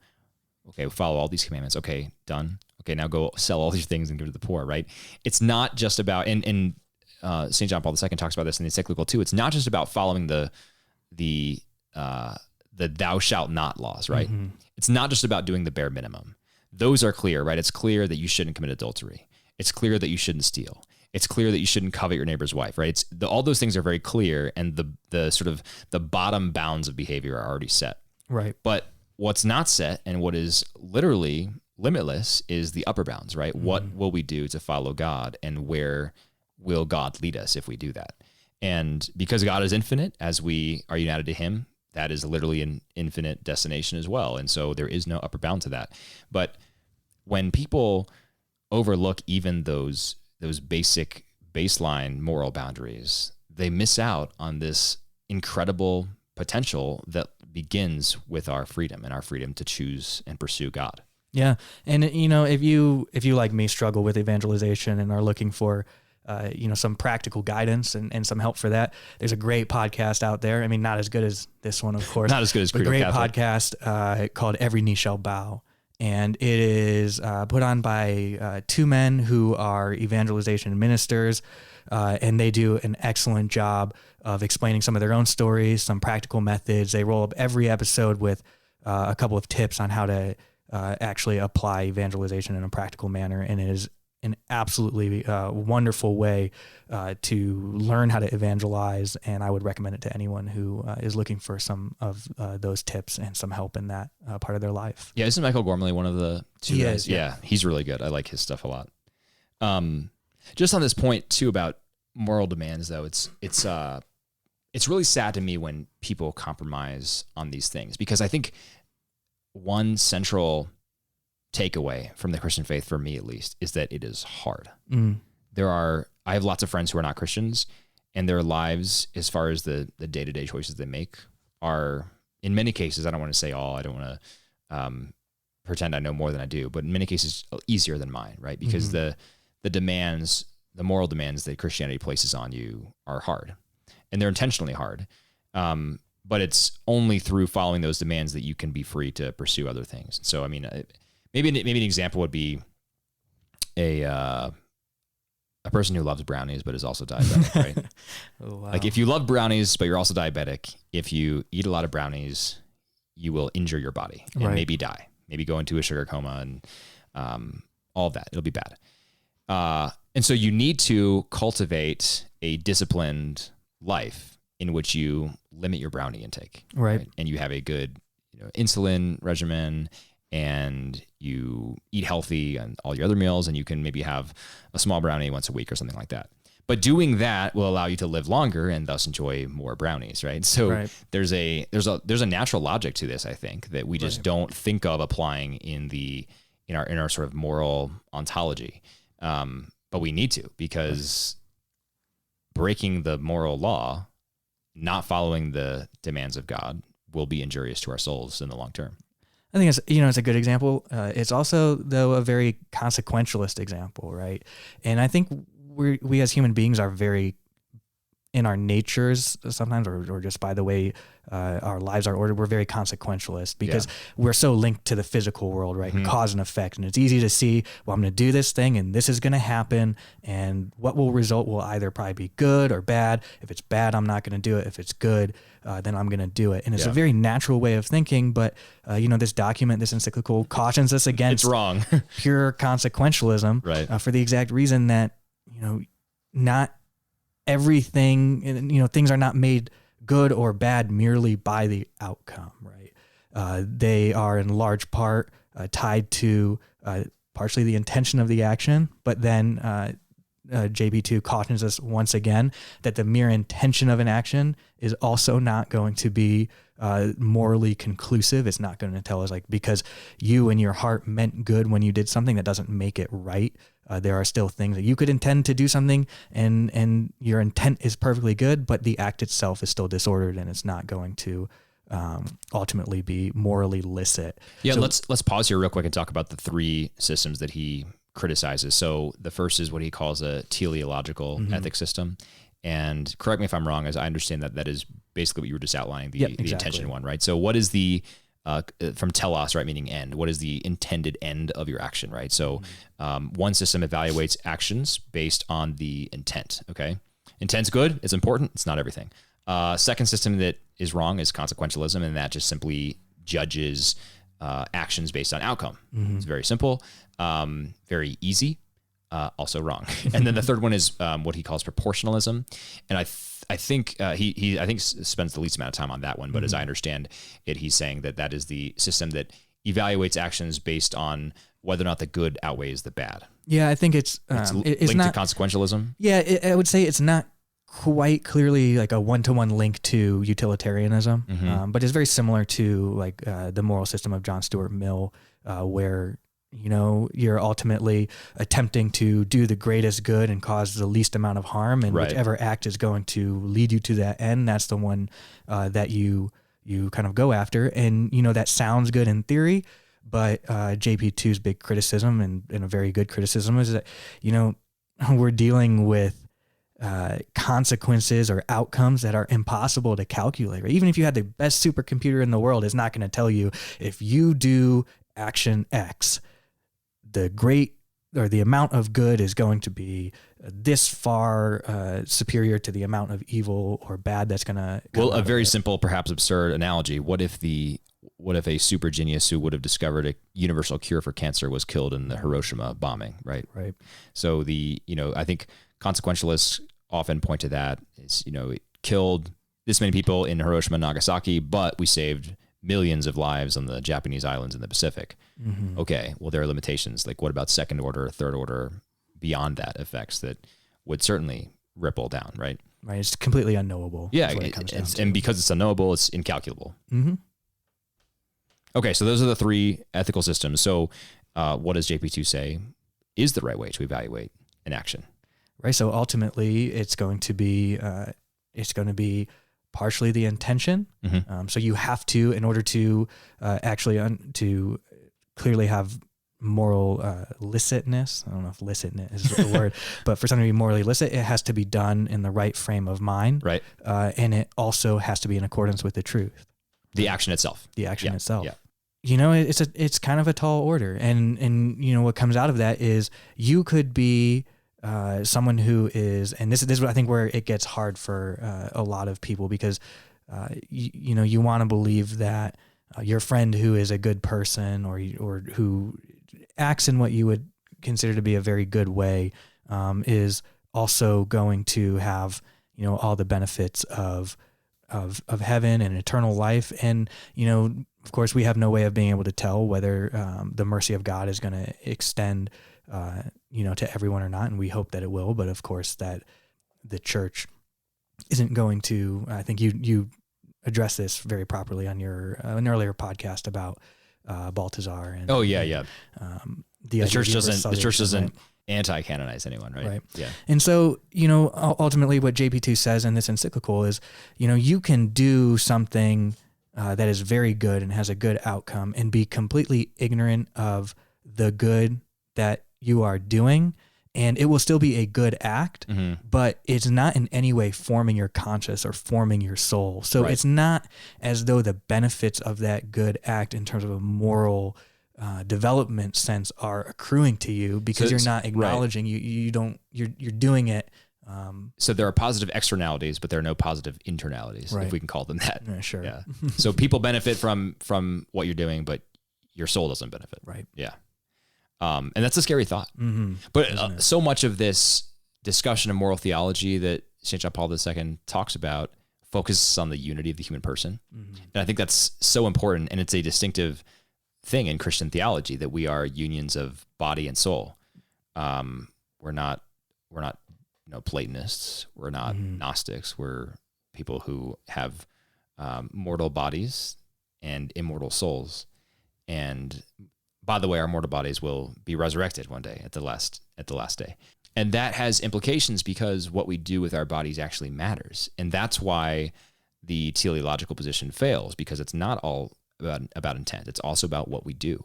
Okay, follow all these commandments. Okay, done. Okay, now go sell all these things and give to the poor, right? It's not just about, and St. John Paul II talks about this in the encyclical too. It's not just about following the thou shalt not laws, right? It's not just about doing the bare minimum. Those are clear, right? It's clear that you shouldn't commit adultery. It's clear that you shouldn't steal. it's clear that you shouldn't covet your neighbor's wife, right? All those things are very clear, and the sort of the bottom bounds of behavior are already set. Right. But what's not set and what is literally limitless is the upper bounds, right? Mm-hmm. What will we do to follow God, and where will God lead us if we do that? And because God is infinite, as we are united to him, that is literally an infinite destination as well. And so there is no upper bound to that. But when people overlook even those basic baseline moral boundaries, they miss out on this incredible potential that begins with our freedom and our freedom to choose and pursue God. Yeah. And if you like me struggle with evangelization and are looking for some practical guidance and some help for that, there's a great podcast out there. I mean, not as good as this one, of course. Not as good as Credo Catholic. Great podcast called Every Knee Shall Bow. And it is put on by two men who are evangelization ministers, and they do an excellent job of explaining some of their own stories, some practical methods. They roll up every episode with a couple of tips on how to actually apply evangelization in a practical manner, and it is an absolutely wonderful way to learn how to evangelize, and I would recommend it to anyone who is looking for some of those tips and some help in that part of their life. Yeah, isn't Michael Gormley one of the two guys? Yeah, he's really good. I like his stuff a lot. Just on this point too about moral demands, though, it's really sad to me when people compromise on these things, because I think one central takeaway from the Christian faith, for me at least, is that it is hard. I have lots of friends who are not Christians, and their lives, as far as the day-to-day choices they make, are, in many cases, I don't want to say all, I don't want to pretend I know more than I do, but in many cases easier than mine, right? Because the demands, the moral demands that Christianity places on you are hard, and they're intentionally hard. But it's only through following those demands that you can be free to pursue other things. So, I mean, maybe an example would be a person who loves brownies but is also diabetic, right? Oh, wow. Like, if you love brownies but you're also diabetic, if you eat a lot of brownies, you will injure your body and maybe die, maybe go into a sugar coma, and all of that. It'll be bad. And so you need to cultivate a disciplined life in which you limit your brownie intake, right? And you have a good insulin regimen, and you eat healthy on all your other meals, and you can maybe have a small brownie once a week or something like that. But doing that will allow you to live longer and thus enjoy more brownies, right? So there's a natural logic to this, I think, that we just don't think of applying in our sort of moral ontology. But we need to, because breaking the moral law, not following the demands of God, will be injurious to our souls in the long term. I think it's a good example. It's also, though, a very consequentialist example, right? And I think we as human beings are very, in our natures sometimes, or just by the way our lives are ordered, we're very consequentialist, because we're so linked to the physical world, right? Mm-hmm. Cause and effect. And it's easy to see, well, I'm going to do this thing and this is going to happen, and what will result will either probably be good or bad. If it's bad, I'm not going to do it. If it's good, then I'm going to do it. And it's a very natural way of thinking, but this document, this encyclical, cautions us against it's wrong. pure consequentialism, right? For the exact reason that, not everything, things are not made good or bad merely by the outcome, right? They are in large part tied to partially the intention of the action, but then JB2 cautions us once again that the mere intention of an action is also not going to be morally conclusive. It's not going to tell us, like, because you in your heart meant good when you did something, that doesn't make it right. There are still things that you could intend to do something and your intent is perfectly good, but the act itself is still disordered, and it's not going to ultimately be morally licit. Yeah, so, let's pause here real quick and talk about the three systems that he criticizes. So the first is what he calls a teleological ethics system. And correct me if I'm wrong, as I understand that is basically what you were just outlining, the intention one, right? So what is the from telos, right, meaning end? What is the intended end of your action, right? So one system evaluates actions based on the intent, okay? Intent's good, it's important, it's not everything. Second system that is wrong is consequentialism, and that just simply judges actions based on outcome. It's very simple, very easy, Also wrong. And then the third one is what he calls proportionalism. And I think he spends the least amount of time on that one. But as I understand it, he's saying that is the system that evaluates actions based on whether or not the good outweighs the bad. Yeah, I think it's linked not to consequentialism. Yeah, I would say it's not quite clearly like a one-to-one link to utilitarianism, but it's very similar to like the moral system of John Stuart Mill, where you're ultimately attempting to do the greatest good and cause the least amount of harm, and whichever act is going to lead you to that end, that's the one that you kind of go after. And that sounds good in theory, but JP2's big criticism, and a very good criticism, is that we're dealing with consequences or outcomes that are impossible to calculate. Right? Even if you had the best supercomputer in the world, it's not going to tell you if you do action X, the amount of good is going to be this far superior to the amount of evil or bad that's going to come. Well, a very simple, perhaps absurd analogy. What if a super genius who would have discovered a universal cure for cancer was killed in the Hiroshima bombing, right? Right. So I think consequentialists often point to that. It killed this many people in Hiroshima and Nagasaki, but we saved millions of lives on the Japanese islands in the Pacific. Okay, well, there are limitations. Like, what about second order, third order, beyond that effects that would certainly ripple down, right? Right. It's completely unknowable. Yeah, and because it's unknowable, it's incalculable. Okay, so those are the three ethical systems. So what does JP2 say is the right way to evaluate an action? Right. So ultimately, it's going to be partially the intention. So you have to, in order to actually to clearly have moral licitness. I don't know if licitness is the word, but for something to be morally licit, it has to be done in the right frame of mind. Right. And it also has to be in accordance with the truth. The action itself. The action itself. Yeah. It's kind of a tall order, and what comes out of that is you could be someone who is, and this is I think where it gets hard for a lot of people, because you want to believe that your friend who is a good person or who acts in what you would consider to be a very good way is also going to have all the benefits of heaven and eternal life. And of course, we have no way of being able to tell whether the mercy of God is going to extend to everyone or not, and we hope that it will. But of course, that the church isn't going to. I think you addressed this very properly on your an earlier podcast about Balthazar. And, the church doesn't anti-canonize anyone, right? Right. Yeah. And so ultimately, what JP2 says in this encyclical is, you can do something that is very good and has a good outcome, and be completely ignorant of the good that you are doing, and it will still be a good act, but it's not in any way forming your conscience or forming your soul. So It's not as though the benefits of that good act in terms of a moral development sense are accruing to you, because you're not acknowledging you're doing it. So there are positive externalities, but there are no positive internalities, if we can call them that. Yeah, sure. Yeah. So people benefit from what you're doing, but your soul doesn't benefit. Right. Yeah. And that's a scary thought. But so much of this discussion of moral theology that St. John Paul II talks about focuses on the unity of the human person. And I think that's so important. And it's a distinctive thing in Christian theology that we are unions of body and soul. We're not Platonists. We're not Gnostics. We're people who have mortal bodies and immortal souls. And by the way, our mortal bodies will be resurrected one day at the last day. And that has implications, because what we do with our bodies actually matters. And that's why the teleological position fails, because it's not all about intent. It's also about what we do.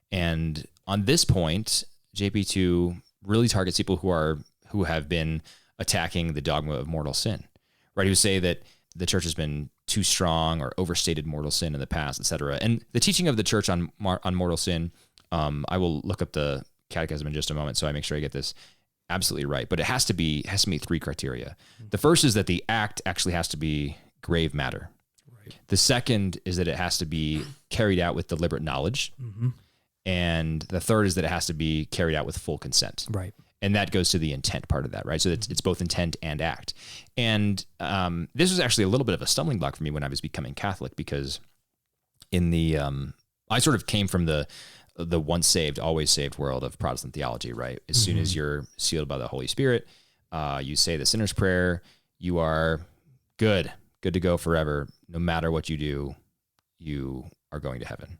And on this point, JP2 really targets people who have been attacking the dogma of mortal sin, right? He would say that the church has been too strong or overstated mortal sin in the past, etc. And the teaching of the church on mortal sin, I will look up the catechism in just a moment, so I make sure I get this absolutely right. But it has to meet three criteria. The first is that the act actually has to be grave matter. Right. The second is that it has to be carried out with deliberate knowledge. And the third is that it has to be carried out with full consent. Right. And that goes to the intent part of that, right? So it's both intent and act. And this was actually a little bit of a stumbling block for me when I was becoming Catholic, because in the I sort of came from the once saved, always saved world of Protestant theology, right? As soon as you're sealed by the Holy Spirit, you say the sinner's prayer, you are good to go forever. No matter what you do, you are going to heaven.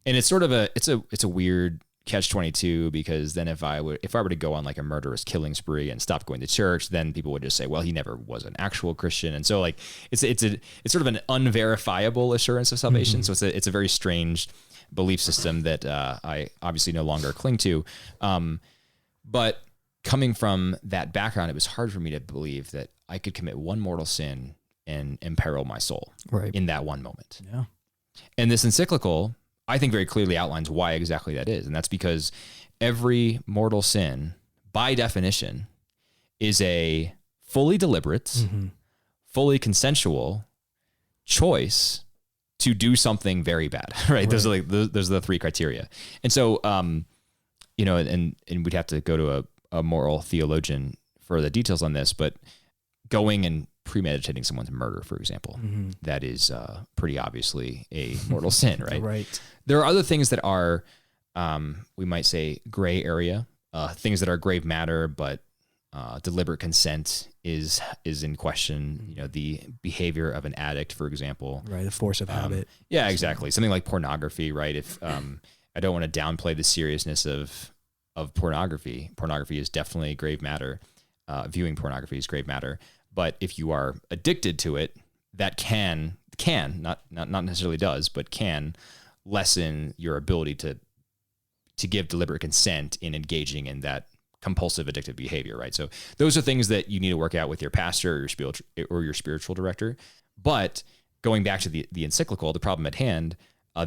And it's sort of it's a weird catch-22, because then if I were to go on like a murderous killing spree and stop going to church, then people would just say, well, he never was an actual Christian. And so like it's sort of an unverifiable assurance of salvation. So it's a very strange belief system that I obviously no longer cling to. But coming from that background, it was hard for me to believe that I could commit one mortal sin and imperil my soul in that one moment. Yeah. And this encyclical, I think, very clearly outlines why exactly that is. And that's because every mortal sin, by definition, is a fully deliberate, fully consensual choice to do something very bad, right? Those are those are the three criteria. And so, and we'd have to go to a moral theologian for the details on this, but going and premeditating someone's murder, for example, that is pretty obviously a mortal sin, right? Right. There are other things that are, we might say, gray area, things that are grave matter, but deliberate consent is in question. The behavior of an addict, for example. Right, the force of habit. Yeah, exactly. Something like pornography, right? If I don't want to downplay the seriousness of pornography. Pornography is definitely grave matter. Viewing pornography is grave matter. But if you are addicted to it, that can not necessarily does, but can lessen your ability to give deliberate consent in engaging in that compulsive addictive behavior, right? So those are things that you need to work out with your pastor or your spiritual director. But going back to the encyclical, the problem at hand,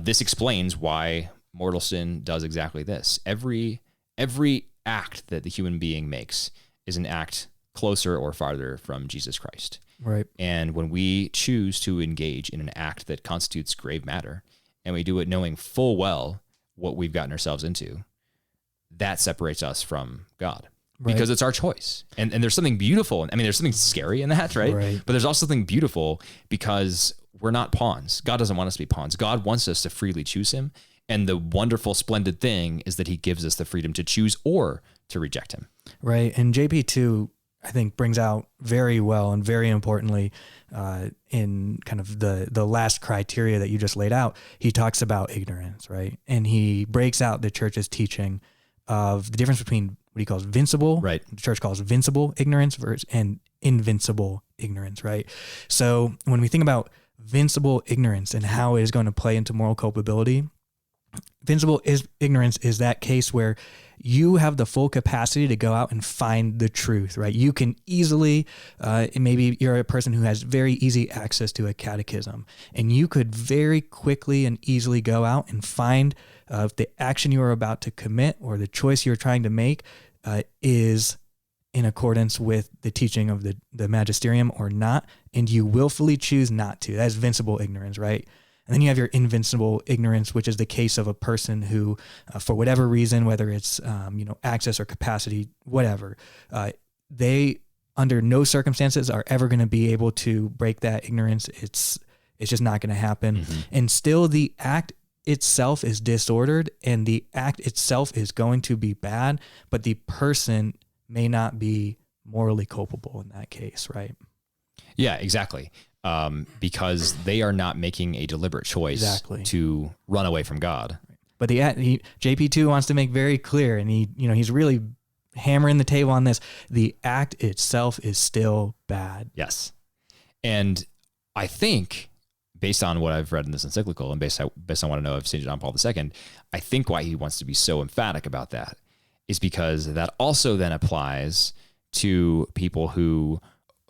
this explains why mortal sin does exactly this. Every act that the human being makes is an act closer or farther from Jesus Christ. Right. And when we choose to engage in an act that constitutes grave matter, and we do it knowing full well what we've gotten ourselves into, that separates us from God. Right. Because it's our choice. And there's something beautiful. I mean, there's something scary in that, right? But there's also something beautiful because we're not pawns. God doesn't want us to be pawns. God wants us to freely choose him. And the wonderful, splendid thing is that he gives us the freedom to choose or to reject him. Right. And JP2, I think, brings out very well and very importantly in kind of the last criteria that you just laid out. He talks about ignorance, right? And he breaks out the church's teaching of the difference between what he calls vincible, right? The church calls vincible ignorance and invincible ignorance, right? So when we think about vincible ignorance and how it is going to play into moral culpability, vincible ignorance is that case where you have the full capacity to go out and find the truth, right? You can easily, maybe you're a person who has very easy access to a catechism, and you could very quickly and easily go out and find if the action you are about to commit or the choice you're trying to make is in accordance with the teaching of the magisterium or not, and you willfully choose not to. That's vincible ignorance, right? And then you have your invincible ignorance, which is the case of a person who, for whatever reason, whether it's access or capacity, whatever, they under no circumstances are ever going to be able to break that ignorance. It's just not going to happen. Mm-hmm. And still, the act itself is disordered, and the act itself is going to be bad, but the person may not be morally culpable in that case, right? Yeah, exactly. Because they are not making a deliberate choice to run away from God. But JP2 wants to make very clear, and he's really hammering the table on this. The act itself is still bad. Yes. And I think, based on what I've read in this encyclical and based on what I know of St. John Paul II, I think why he wants to be so emphatic about that is because that also then applies to people who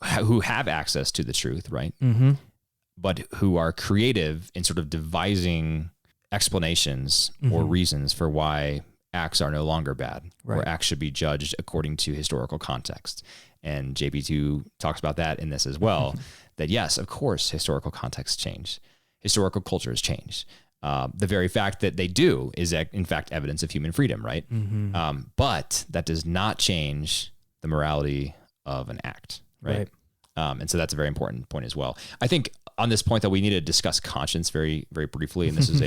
have access to the truth, right? Mm-hmm. But who are creative in sort of devising explanations or reasons for why acts are no longer bad, or acts should be judged according to historical context. And JP2 talks about that in this as well, that yes, of course, historical contexts change. Historical cultures change. The very fact that they do is, in fact, evidence of human freedom, right? Mm-hmm. But that does not change the morality of an act, right? And so that's a very important point as well. I think on this point, though, we need to discuss conscience very, very briefly, and this is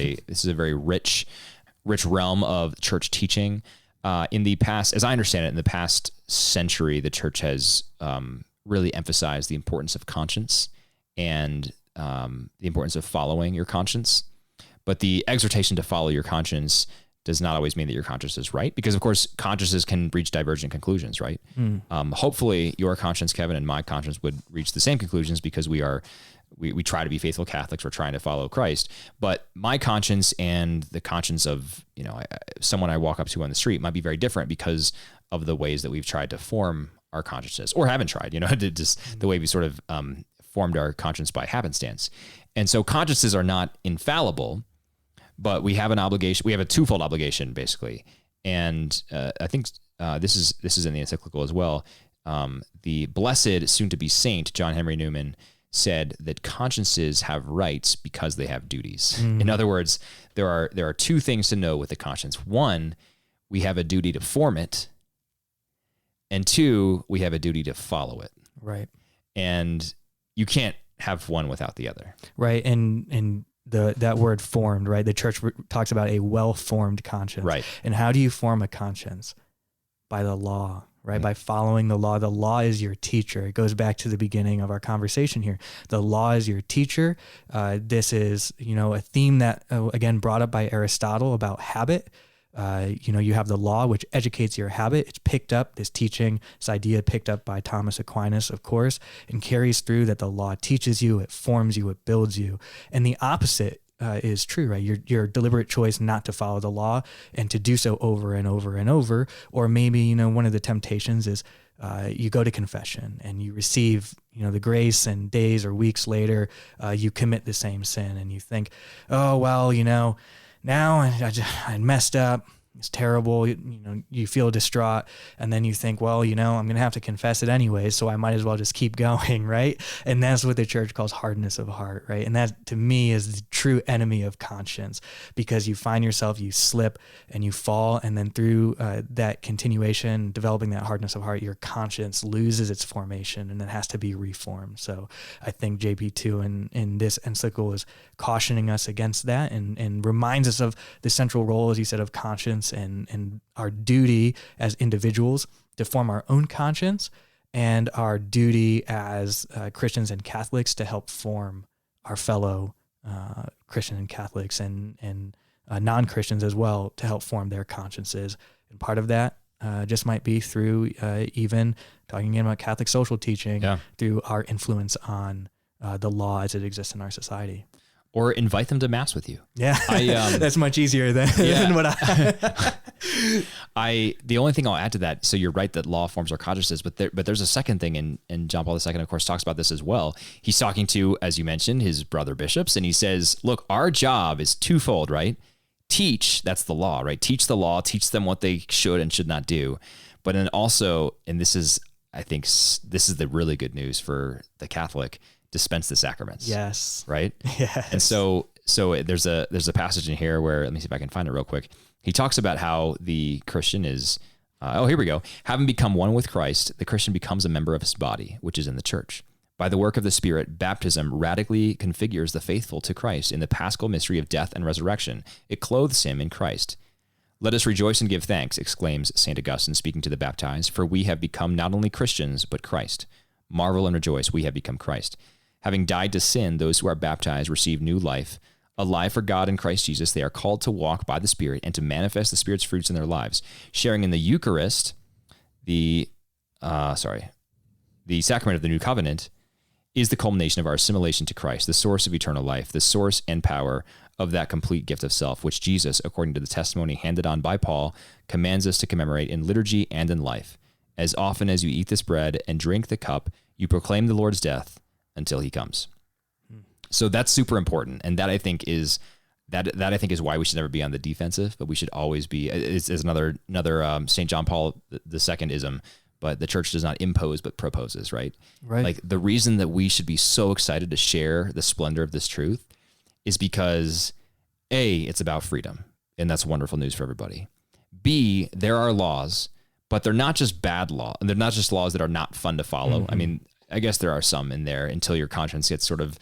a very rich realm of church teaching. In the past, as I understand it, in the past century, the church has really emphasized the importance of conscience and the importance of following your conscience. But the exhortation to follow your conscience does not always mean that your conscience is right, because of course consciences can reach divergent conclusions, right? Hopefully your conscience, Kevin, and my conscience would reach the same conclusions, because we try to be faithful Catholics. We're trying to follow Christ, but my conscience and the conscience of, someone I walk up to on the street might be very different because of the ways that we've tried to form our consciences, or haven't tried, just the way we sort of formed our conscience by happenstance. And so consciences are not infallible, but we have an obligation. We have a twofold obligation, basically. And I think this is in the encyclical as well. The blessed soon-to-be saint, John Henry Newman, said that consciences have rights because they have duties. In other words, there are two things to know with a conscience. One, we have a duty to form it, and two, we have a duty to follow it. Right. And you can't have one without the other. Right. And that word formed, right? The church talks about a well-formed conscience. Right. And how do you form a conscience? By the law, right? By following the law. The law is your teacher. It goes back to the beginning of our conversation here. The law is your teacher. This is, a theme that, again, brought up by Aristotle about habit. You have the law, which educates your habit. It's picked up, this teaching, this idea picked up by Thomas Aquinas, of course, and carries through that the law teaches you, it forms you, it builds you. And the opposite is true, right? Your deliberate choice not to follow the law and to do so over and over and over. Or maybe, one of the temptations is you go to confession and you receive, the grace, and days or weeks later, you commit the same sin and you think, oh, well, now I messed up. It's terrible. You feel distraught. And then you think, well, I'm going to have to confess it anyway, so I might as well just keep going, right? And that's what the church calls hardness of heart, right? And that, to me, is the true enemy of conscience, because you find yourself, you slip and you fall. And then through that continuation, developing that hardness of heart, your conscience loses its formation and it has to be reformed. So I think JP2 in this encyclical is cautioning us against that and reminds us of the central role, as you said, of conscience and our duty as individuals to form our own conscience, and our duty as Christians and Catholics to help form our fellow Christian and Catholics and non-Christians as well, to help form their consciences. And part of that just might be through even talking about Catholic social teaching, through our influence on the law as it exists in our society. Or invite them to mass with you. Yeah, that's much easier than what the only thing I'll add to that, so you're right that law forms our consciences, but there's a second thing, and John Paul II, of course, talks about this as well. He's talking to, as you mentioned, his brother bishops, and he says, look, our job is twofold, right? Teach, that's the law, right? Teach the law, teach them what they should and should not do. But then also, and this is, I think, this is the really good news for the Catholic, dispense the sacraments. Yes. Right? Yes. And so there's a passage in here where, let me see if I can find it real quick. He talks about how the Christian is, here we go. Having become one with Christ, the Christian becomes a member of his body, which is in the church. By the work of the Spirit, baptism radically configures the faithful to Christ in the paschal mystery of death and resurrection. It clothes him in Christ. Let us rejoice and give thanks, exclaims St. Augustine, speaking to the baptized, for we have become not only Christians, but Christ. Marvel and rejoice, we have become Christ. Having died to sin, those who are baptized receive new life. Alive for God in Christ Jesus, they are called to walk by the Spirit and to manifest the Spirit's fruits in their lives. Sharing in the Eucharist, the sacrament of the new covenant, is the culmination of our assimilation to Christ, the source of eternal life, the source and power of that complete gift of self, which Jesus, according to the testimony handed on by Paul, commands us to commemorate in liturgy and in life. As often as you eat this bread and drink the cup, you proclaim the Lord's death until he comes. So that's super important. And that I think is why we should never be on the defensive, but we should always be, is another St. John Paul II-ism, but the church does not impose, but proposes, right? Right. Like the reason that we should be so excited to share the splendor of this truth is because A, it's about freedom, and that's wonderful news for everybody. B, there are laws, but they're not just bad law, and they're not just laws that are not fun to follow. I mean, I guess there are some in there until your conscience gets sort of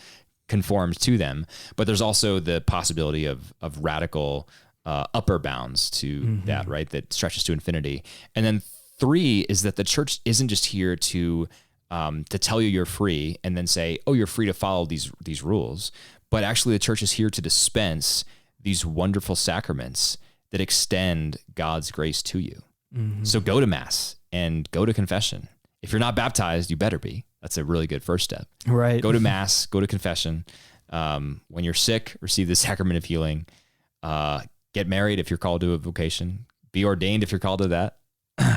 conformed to them, but there's also the possibility of radical upper bounds to that, right? That stretches to infinity. And then 3 is that the church isn't just here to tell you you're free and then say, oh, you're free to follow these rules, but actually the church is here to dispense these wonderful sacraments that extend God's grace to you. So go to Mass and go to confession. If you're not baptized, you better be. That's a really good first step. Right. Go to Mass, go to confession. When you're sick, receive the sacrament of healing. Get married if you're called to a vocation. Be ordained if you're called to that.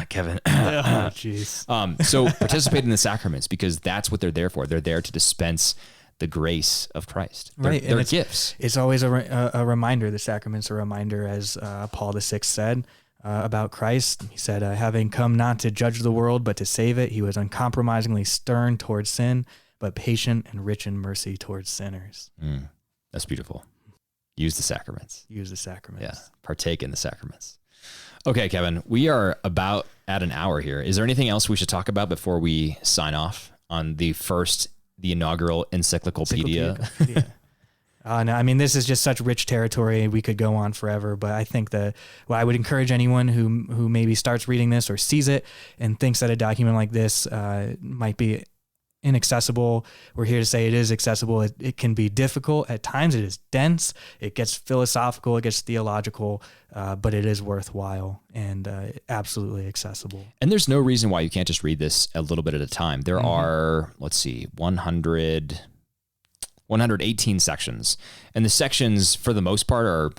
Kevin. Oh, jeez. So participate in the sacraments because that's what they're there for. They're there to dispense the grace of Christ. They're gifts. It's always a reminder. The sacraments are a reminder, as Paul VI said about Christ. He said, having come not to judge the world, but to save it, he was uncompromisingly stern towards sin, but patient and rich in mercy towards sinners. That's beautiful. Use the sacraments. Use the sacraments. Yeah. Partake in the sacraments. Okay, Kevin, we are about at an hour here. Is there anything else we should talk about before we sign off on the inaugural Encyclicalpedia? No, I mean, this is just such rich territory. We could go on forever, but I think I would encourage anyone who maybe starts reading this or sees it and thinks that a document like this might be inaccessible. We're here to say it is accessible. It can be difficult. At times it is dense. It gets philosophical. It gets theological, but it is worthwhile and absolutely accessible. And there's no reason why you can't just read this a little bit at a time. There are, 118 sections. And the sections, for the most part, are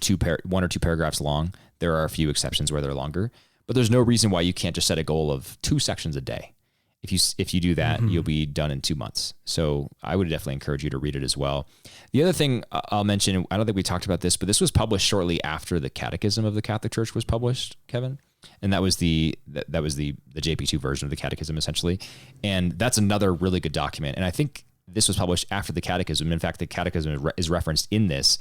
1 or 2 paragraphs long. There are a few exceptions where they're longer, but there's no reason why you can't just set a goal of 2 sections a day. If you do that, you'll be done in 2 months. So I would definitely encourage you to read it as well. The other thing I'll mention, I don't think we talked about this, but this was published shortly after the Catechism of the Catholic Church was published, Kevin. And that was the JP2 version of the Catechism, essentially. And that's another really good document. And I think this was published after the Catechism. In fact, the Catechism is referenced in this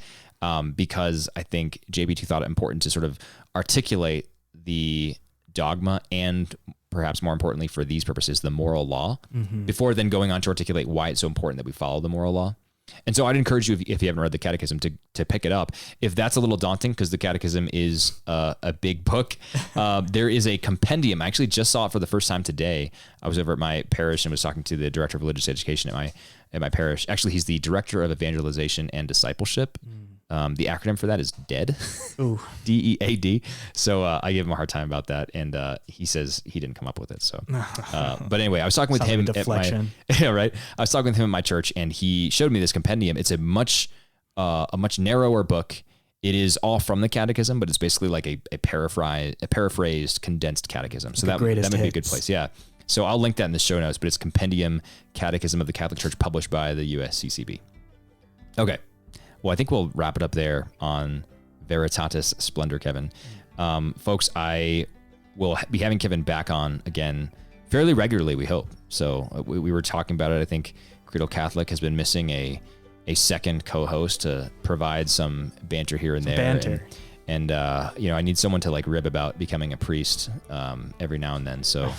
because I think JP2 thought it important to sort of articulate the dogma and perhaps more importantly for these purposes, the moral law, before then going on to articulate why it's so important that we follow the moral law. And so I'd encourage you, if you haven't read the Catechism, to pick it up. If that's a little daunting, because the Catechism is a big book, there is a compendium. I actually just saw it for the first time today. I was over at my parish and was talking to the director of religious education at my parish. Actually, he's the director of evangelization and discipleship. The acronym for that is DEAD, DEAD. So I gave him a hard time about that, and he says he didn't come up with it. So, but anyway, I was talking with him at I was talking with him at my church, and he showed me this compendium. It's a much narrower book. It is all from the Catechism, but it's basically like a paraphrased, condensed Catechism. So that might be a good place. Yeah. So I'll link that in the show notes. But it's Compendium Catechism of the Catholic Church, published by the USCCB. Okay. Well, I think we'll wrap it up there on Veritatis Splendor, Kevin. Folks, I will be having Kevin back on again fairly regularly, we hope. So we were talking about it. I think Creedal Catholic has been missing a second co-host to provide some banter here and there. And I need someone to rib about becoming a priest every now and then. So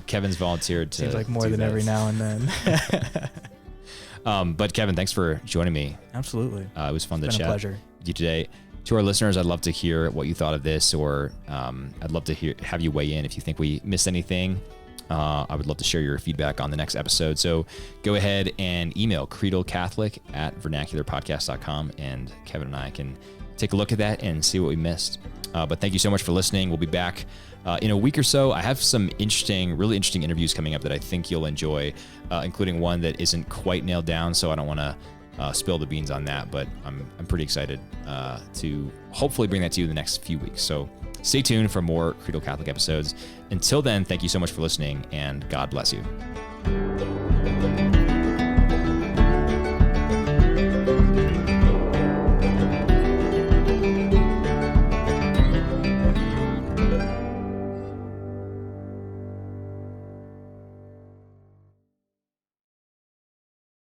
Kevin's volunteered to. Seems like more than every now and then. But Kevin, thanks for joining me. Absolutely. It was fun to chat a pleasure with you today. To our listeners, I'd love to hear what you thought of this, or I'd love to have you weigh in if you think we missed anything. I would love to share your feedback on the next episode. So go ahead and email creedalcatholic@vernacularpodcast.com, and Kevin and I can take a look at that and see what we missed. But thank you so much for listening. We'll be back in a week or so. I have some really interesting interviews coming up that I think you'll enjoy, including one that isn't quite nailed down, so I don't want to spill the beans on that, but I'm pretty excited to hopefully bring that to you in the next few weeks. So stay tuned for more Creedal Catholic episodes. Until then, thank you so much for listening, and God bless you.